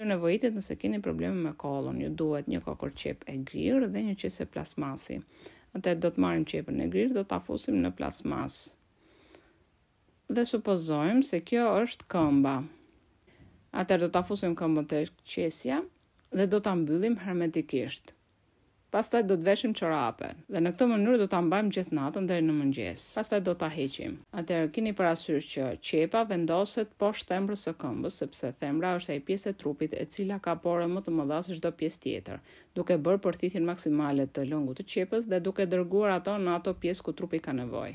Nevojitet nëse keni probleme me kollën, ju duhet një kokër qep e grirë dhe një qese plasmasi. Atëherë do të marrim qepën e grirë, do ta fusim në plasmas. Dhe supozojmë se kjo është këmba. Atëherë do ta fusim këmbën te qesja dhe do ta mbyllim hermetikisht. Pastaj do të veshim çorapen dhe në këtë mënyrë do ta mbajmë gjithë natën deri në mëngjes. Pastaj do ta heqim. Atëherë keni parasysh që qepa vendoset poshtë thembrës së këmbës, sepse thembra është ai pjesë e trupit e cila ka pore më të mëdha se çdo pjesë tjetër, duke bërë përthithjen maksimale të lëngut të qepës dhe duke dërguar ato në ato pjesë ku trupi ka nevojë.